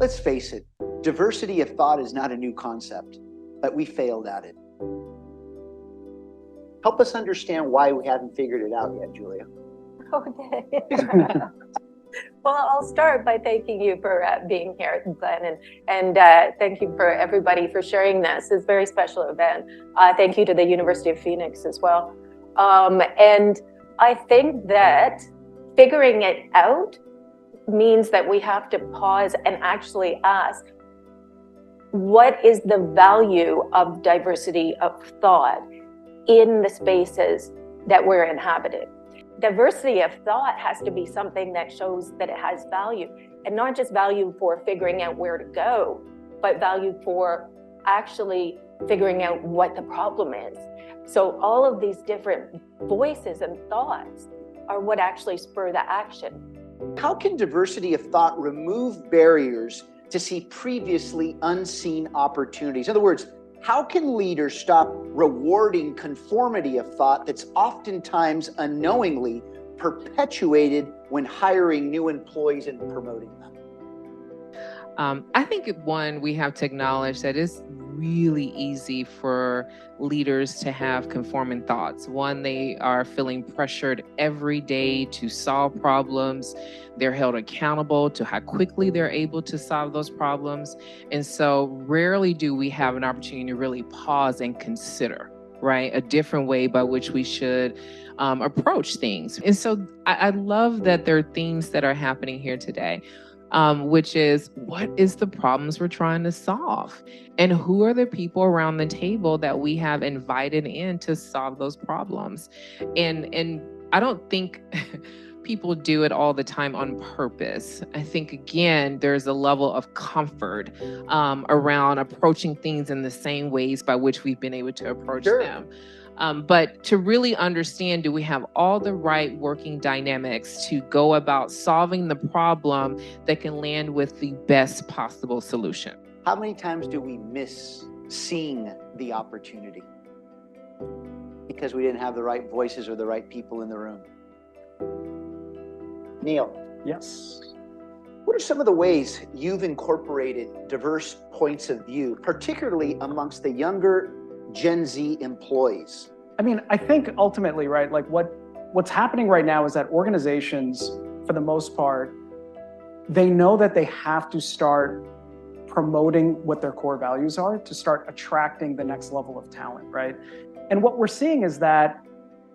Let's face it, diversity of thought is not a new concept, but we failed at it. Help us understand why we haven't figured it out yet, Julia. Okay. Well, I'll start by thanking you for being here, Glenn, and thank you for everybody for sharing this. It's a very special event. Thank you to the University of Phoenix as well. And I think that figuring it out means that we have to pause and actually ask, what is the value of diversity of thought in the spaces that we're inhabiting? Diversity of thought has to be something that shows that it has value, and not just value for figuring out where to go, but value for actually figuring out what the problem is. So all of these different voices and thoughts are what actually spur the action. How can diversity of thought remove barriers to see previously unseen opportunities? In other words, how can leaders stop rewarding conformity of thought that's oftentimes unknowingly perpetuated when hiring new employees and promoting them? I think one, we have to acknowledge that it's really easy for leaders to have conforming thoughts. One, they are feeling pressured every day to solve problems. They're held accountable to how quickly they're able to solve those problems. And so rarely do we have an opportunity to really pause and consider, right, a different way by which we should approach things. And so I love that there are themes that are happening here today. Which is, what is the problems we're trying to solve? And who are the people around the table that we have invited in to solve those problems? And I don't think people do it all the time on purpose. I think, again, there's a level of comfort around approaching things in the same ways by which we've been able to approach them. But to really understand, do we have all the right working dynamics to go about solving the problem that can land with the best possible solution? How many times do we miss seeing the opportunity because we didn't have the right voices or the right people in the room? Neil. Yes. What are some of the ways you've incorporated diverse points of view, particularly amongst the younger Gen Z employees? I mean, I think ultimately, right, like what's happening right now is that organizations, for the most part, they know that they have to start promoting what their core values are to start attracting the next level of talent, right? And what we're seeing is that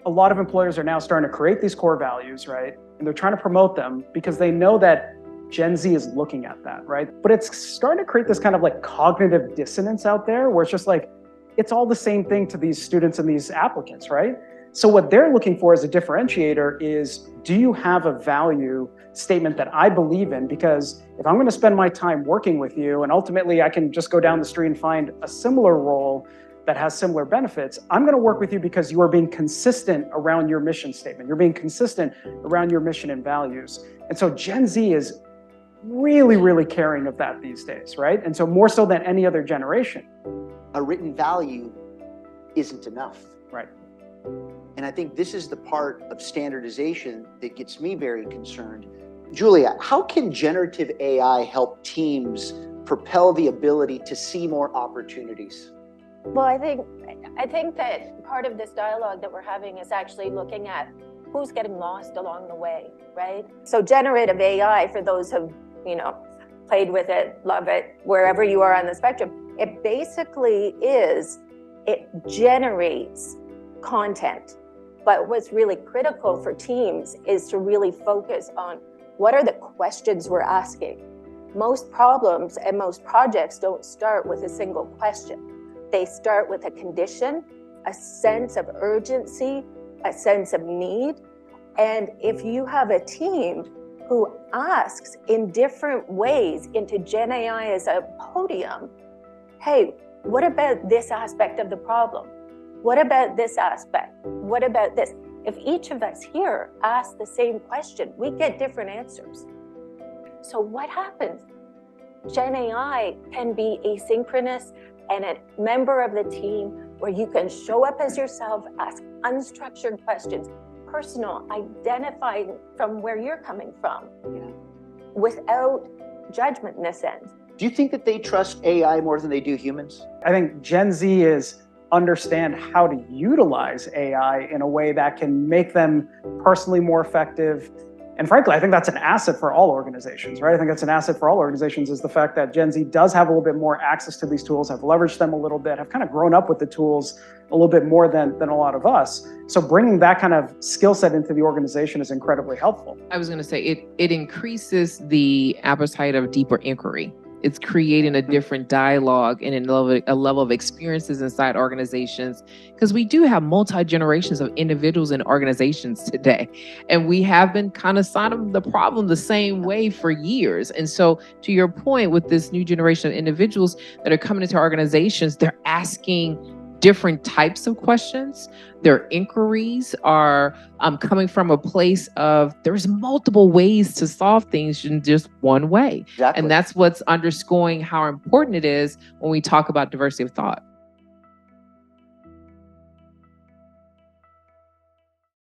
a lot of employers are now starting to create these core values, right? And they're trying to promote them because they know that Gen Z is looking at that, right? But it's starting to create this kind of like cognitive dissonance out there where it's just like, it's all the same thing to these students and these applicants, right? So what they're looking for as a differentiator is, do you have a value statement that I believe in? Because if I'm going to spend my time working with you and ultimately I can just go down the street and find a similar role that has similar benefits, I'm going to work with you because you are being consistent around your mission statement. You're being consistent around your mission and values. And so Gen Z is really, really caring of that these days, right? And so more so than any other generation. A written value isn't enough. Right. And I think this is the part of standardization that gets me very concerned. Julia, how can generative AI help teams propel the ability to see more opportunities? Well, I think that part of this dialogue that we're having is actually looking at who's getting lost along the way, right? So generative AI, for those who've, played with it, love it, wherever you are on the spectrum, it basically it generates content. But what's really critical for teams is to really focus on what are the questions we're asking. Most problems and most projects don't start with a single question. They start with a condition, a sense of urgency, a sense of need. And if you have a team who asks in different ways into Gen AI as a podium, hey, what about this aspect of the problem? What about this aspect? What about this? If each of us here asks the same question, we get different answers. So what happens? Gen AI can be asynchronous and a member of the team where you can show up as yourself, ask unstructured questions, personal, identifying from where you're coming from, without judgment in a sense. Do you think that they trust AI more than they do humans? I think Gen Z is understand how to utilize AI in a way that can make them personally more effective. And frankly, I think that's an asset for all organizations, right? I think that's an asset for all organizations is the fact that Gen Z does have a little bit more access to these tools, have leveraged them a little bit, have kind of grown up with the tools a little bit more than a lot of us. So bringing that kind of skill set into the organization is incredibly helpful. I was going to say it increases the appetite of deeper inquiry. It's creating a different dialogue and a level of experiences inside organizations, because we do have multi-generations of individuals in organizations today. And we have been kind of solving the problem the same way for years. And so to your point, with this new generation of individuals that are coming into organizations, they're asking different types of questions. Their inquiries are coming from a place of there's multiple ways to solve things in just one way. Exactly. And that's what's underscoring how important it is when we talk about diversity of thought.